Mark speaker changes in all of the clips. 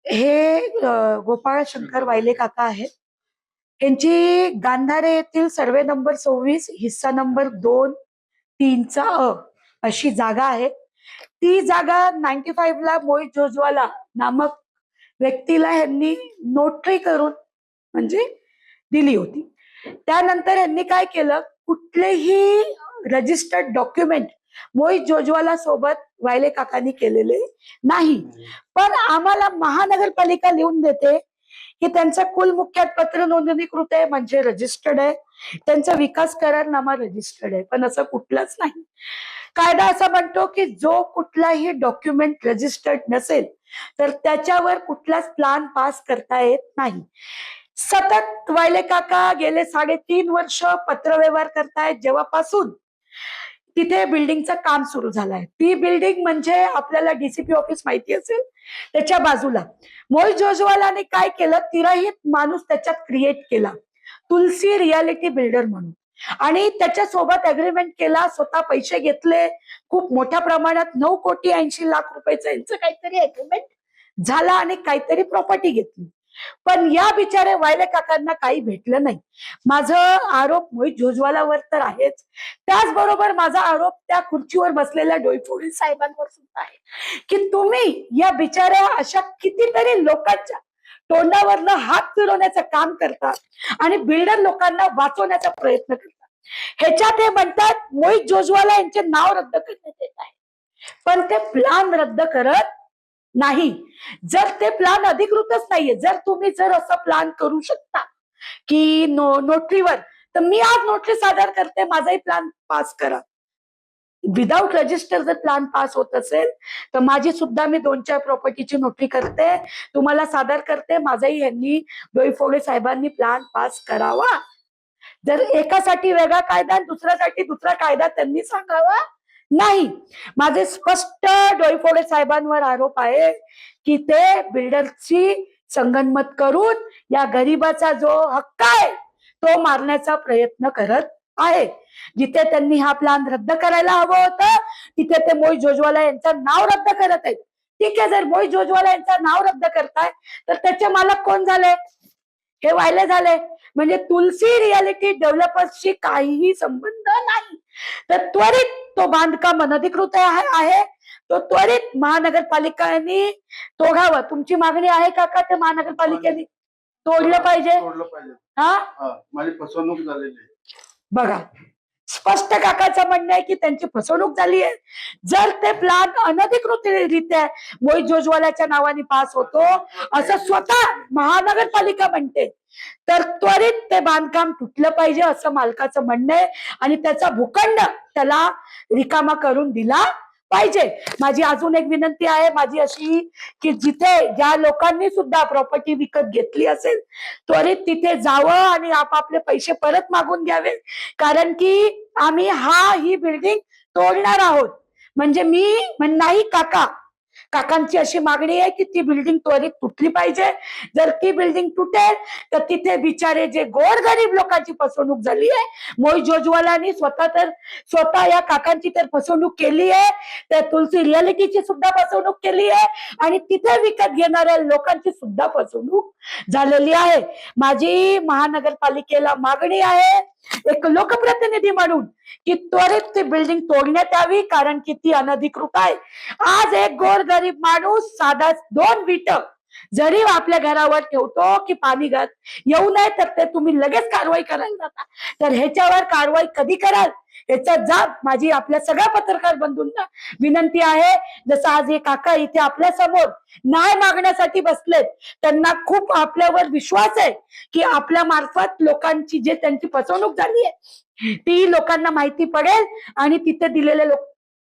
Speaker 1: हे गोपाळ शंकर वायले काका आहेत. यांची गांधारे येथील सर्वे नंबर 26 हिस्सा नंबर 2-3 अशी जागा आहे. ती जागा 95 ला मोहित जोजवाला नामक व्यक्तीला यांनी नोटरी करून म्हणजे दिली होती. त्यानंतर यांनी काय केलं, कुठलेही रजिस्टर्ड डॉक्युमेंट मोहित जोजवाला सोबत वायले काकांनी केलेले नाही. पण आम्हाला महानगरपालिका लिहून देते की त्यांचा कुल मुख्यात पत्र नोंदणीकृत आहे, म्हणजे रजिस्टर्ड आहे. त्यांचा विकास करारनामा रजिस्टर्ड आहे, पण असं कुठलंच नाही. कायदा असा म्हणतो की जो कुठलाही डॉक्युमेंट रजिस्टर्ड नसेल तर त्याच्यावर कुठलाच प्लान पास करता येत नाही. सतत वायले काका गेले 3.5 वर्ष पत्रव्यवहार करतायत, जेव्हापासून तिथे बिल्डिंगचं काम सुरू झालंय. ती बिल्डिंग म्हणजे आपल्याला डीसीपी ऑफिस माहिती असेल, त्याच्या बाजूला मोहित जोजवालाने काय केलं, तिराहित माणूस त्याच्यात क्रिएट केला, तुलसी रियालिटी बिल्डर म्हणून, आणि त्याच्यासोबत अग्रीमेंट केला. स्वतः पैसे घेतले खूप मोठ्या प्रमाणात, 9,80,00,000 रुपयाचं यांचं काहीतरी अग्रीमेंट झाला आणि काहीतरी प्रॉपर्टी घेतली. पण या बिचारे वायले काकांना काही भेटलं नाही. माझं आरोप मोहित जोजवालावर तर आहेच, त्याचबरोबर माझा आरोप त्या खुर्चीवर बसलेल्या डोईफोडी साहेबांवर सुद्धा आहे की तुम्ही या बिचाऱ्या अशा कितीतरी लोकांच्या तोंडावरनं हात फिरवण्याचं काम करतात आणि बिल्डर लोकांना वाचवण्याचा प्रयत्न करतात. ह्याच्यात हे म्हणतात मोहित जोजवाला यांचे नाव रद्द करण्यात येत आहे, पण ते प्लान रद्द करत नाही. जर ते प्लान अधिकृतच नाहीये, जर तुम्ही असं प्लान करू शकता की नोटरीवर, तर मी आज नोटरी सादर करते, माझाही प्लान पास करा. विदाउट रजिस्टर जर प्लान पास होत असेल तर माझी सुद्धा मी 2-4 प्रॉपर्टीची नोटरी करते, तुम्हाला सादर करते. माझाही यांनी डोईफोडे साहेबांनी प्लान पास करावा. जर एकासाठी वेगळा कायदा, दुसऱ्यासाठी दुसरा कायदा त्यांनी सांगावा नाही. माझे स्पष्ट डोईफोडे साहेबांवर आरोप आहे की ते बिल्डरची संगनमत करून या गरीबाचा जो हक्क आहे तो मारण्याचा प्रयत्न करत आहे. जिथे त्यांनी हा प्लान रद्द करायला हवं होतं तिथे ते मोहित जोजवाला यांचं नाव रद्द करत आहेत. ठीक आहे, जर मोहित जोजवाला यांचं नाव रद्द करताय तर त्याचे मालक कोण झाले, हे वायले झाले. म्हणजे तुलसी रियालिटी डेव्हलपर्सशी काहीही संबंध नाही. तर त्वरित तो बांधकाम अनधिकृत आहे, तो त्वरित महानगरपालिकांनी तोडावं. तुमची मागणी आहे का ते महानगरपालिकेने तोडलं पाहिजे? हा,
Speaker 2: माझी फसवणूक झालेली आहे.
Speaker 1: बघा, स्पष्ट काकाचं म्हणणं आहे की त्यांची फसवणूक झाली आहे. जर ते प्लान अनधिकृतरित्या मोहित जोजवालाच्या नावाने पास होतो असं स्वतः महानगरपालिका म्हणते, तर त्वरित ते बांधकाम तुटलं पाहिजे असं मालकाचं म्हणणं आहे आणि त्याचा भूखंड त्याला रिकामा करून दिला पाहिजे. माझी अजून एक विनंती आहे माझी अशी की जिथे ज्या लोकांनी सुद्धा प्रॉपर्टी विकत घेतली असेल त्वरित तिथे जावं आणि आपापले पैसे परत मागून घ्यावे, कारण की आम्ही ही बिल्डिंग तोडणार आहोत. म्हणजे मी नाही, काकांची अशी मागणी आहे की ती बिल्डिंग त्वरित तुटली पाहिजे. जर ती बिल्डिंग तुटेल तर तिथे बिचारे जे गोरगरीब लोकांची फसवणूक झाली आहे, मोहित जोजवालांनी स्वतः या काकांची तर फसवणूक केली आहे, त्या तुलसी रियालिटीची सुद्धा फसवणूक केली आहे आणि तिथे विकत घेणाऱ्या लोकांची सुद्धा फसवणूक झालेली आहे. माझी महानगरपालिकेला मागणी आहे एक लोकप्रतिनिधी म्हणून की त्वरित ती बिल्डिंग तोडण्यात यावी, कारण की ती अनधिकृत आहे. आज एक गोरगरीब माणूस साधा 2 विट जरी आपल्या घरावर ठेवतो की पाणी येऊ नये तर ते तुम्ही लगेच कारवाई करायला जाता. तर ह्याच्यावर कारवाई कधी कराल याचा जाब माझी आपल्या सगळ्या पत्रकार बंधूंना विनंती आहे. जसं आज हे काका इथे आपल्या समोर न्याय मागण्यासाठी बसलेत, त्यांना खूप आपल्यावर विश्वास आहे की आपल्या मार्फत लोकांची जे त्यांची फसवणूक झाली आहे ती लोकांना माहिती पडेल आणि तिथे दिलेले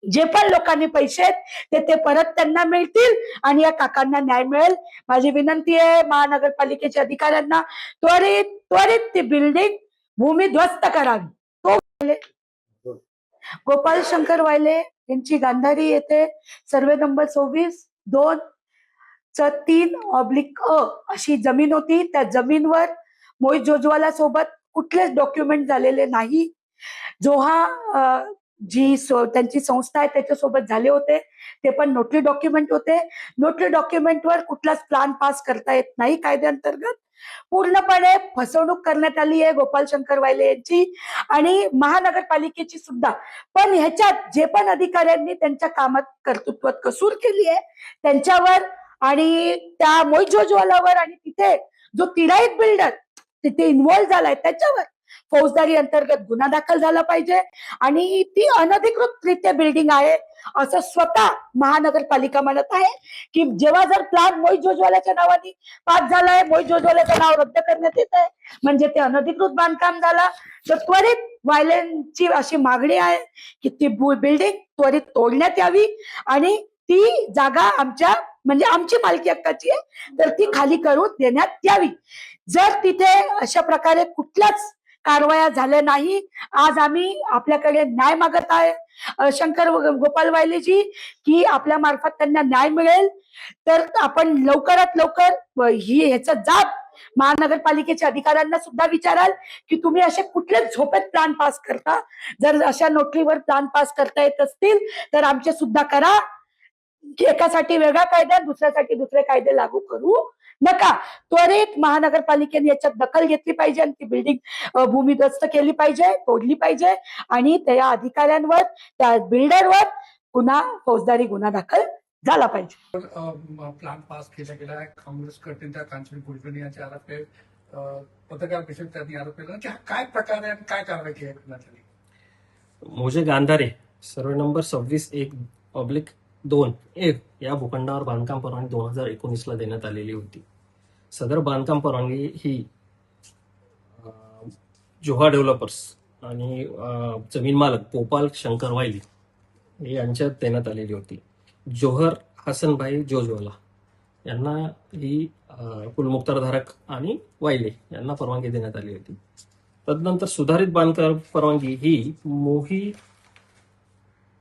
Speaker 1: जे पण लोकांनी पैसे आहेत ते परत त्यांना मिळतील आणि या काकांना न्याय मिळेल. माझी विनंती आहे महानगरपालिकेच्या अधिकाऱ्यांना त्वरित ती बिल्डिंग भूमिध्वस्त करावी. तो गोपाळ शंकर वायले यांची गांधारी येथे सर्वे नंबर 26-2-3 अशी जमीन होती. त्या जमीनवर मोहित जोजवाला सोबत कुठलेच डॉक्युमेंट झालेले नाही. जो त्यांची संस्था आहे त्याच्यासोबत झाले होते. ते पण नोटरी डॉक्युमेंट होते. नोटरी डॉक्युमेंटवर कुठलाच प्लान पास करता येत नाही कायद्याअंतर्गत. पूर्णपणे फसवणूक करण्यात आली आहे गोपाल शंकर वायले यांची आणि महानगरपालिकेची सुद्धा. पण ह्याच्यात जे पण अधिकाऱ्यांनी त्यांच्या कामात कर्तृत्वात कसूर केली आहे त्यांच्यावर आणि त्या मोहित जोजवालावर आणि तिथे जो तिराईत बिल्डर तिथे इन्व्हॉल्व्ह झालाय त्याच्यावर फौजदारी अंतर्गत गुन्हा दाखल झाला पाहिजे. आणि ती अनधिकृतरित्या बिल्डिंग आहे असं स्वतः महानगरपालिका म्हणत आहे की जेव्हा जर प्लॅन मोहित जोजवाल्याच्या नावाने पास झालाय, मोहित जोजवाल्याचं नाव रद्द करण्यात येत आहे म्हणजे ते अनधिकृत बांधकाम झाला. तर त्वरित वायलेंची अशी मागणी आहे की ती बिल्डिंग त्वरित तोडण्यात यावी आणि ती जागा म्हणजे आमची मालकी हक्काची आहे तर ती खाली करून देण्यात यावी. जर तिथे अशा प्रकारे कुठल्याच कारवाया झाल्या नाही, आज आम्ही आपल्याकडे न्याय मागत आहे शंकर गोपाल वायलेजी की आपल्या मार्फत त्यांना न्याय मिळेल. तर आपण लवकरात लवकर ह्याचा जाब महानगरपालिकेच्या अधिकाऱ्यांना सुद्धा विचाराल की तुम्ही असे कुठले झोपेत प्लॅन पास करता. जर अशा नोटरीवर प्लॅन पास करता येत असतील तर आमचे सुद्धा करा. एकासाठी वेगळा कायदा दुसऱ्यासाठी दुसरे कायदे लागू करू नका. त्वरित महानगरपालिकेने याच्यात दखल घेतली पाहिजे आणि ती बिल्डिंग भूमिगस्त केली पाहिजे, तोडली पाहिजे आणि त्या अधिकाऱ्यांवर त्या बिल्डरवर फौजदारी गुन्हा दाखल झाला पाहिजे.
Speaker 2: प्लान पास केला गेला आहे. काँग्रेसकडे त्या कांचन कुलकर्णी यांचे आरोप आहे, पत्रकार परिषद त्यांनी आरोप केला की काय प्रकार आहे आणि काय कारवाई केली करण्यात आली.
Speaker 3: मोजे गांधारे सर्वे नंबर 26/1/2 या भूखंडावर बांधकाम परवानगी 2019 देण्यात आलेली होती. सदर बांधकाम परवानगी ही जोहा डेव्हलपर्स आणि जमीन मालक गोपाल शंकर वायले यांच्यात देण्यात आलेली होती. जोहर हसनभाई जोजवाला यांना ही कुलमुक्तारधारक आणि वायले यांना परवानगी देण्यात आली होती. तदनंतर सुधारित बांधकाम परवानगी ही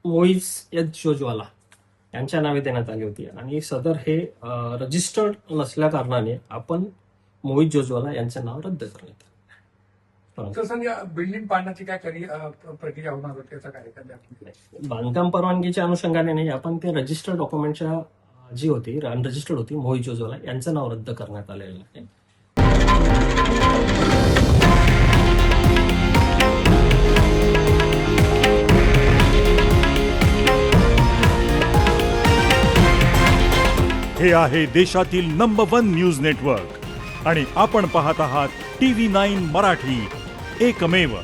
Speaker 3: मोईज जोजवाला यांच्या नावे देण्यात आली होती आणि सदर हे रजिस्टर्ड नसल्या कारणाने आपण मोहित जोजवाला यांचं नाव रद्द करण्यात आलं.
Speaker 2: बिल्डिंग पाडण्याची काय प्रक्रिया होणार होती याचा कार्यक्रम
Speaker 3: बांधकाम परवानगीच्या अनुषंगाने नाही, आपण ते रजिस्टर्ड डॉक्युमेंटच्या जी होती अनरजिस्टर्ड होती मोहित जोजवाला यांचं नाव रद्द करण्यात आलेलं आहे.
Speaker 4: हे आहे देशातील नंबर 1 न्यूज नेटवर्क आणि आपण पाहत आहात TV9 मराठी, एकमेव.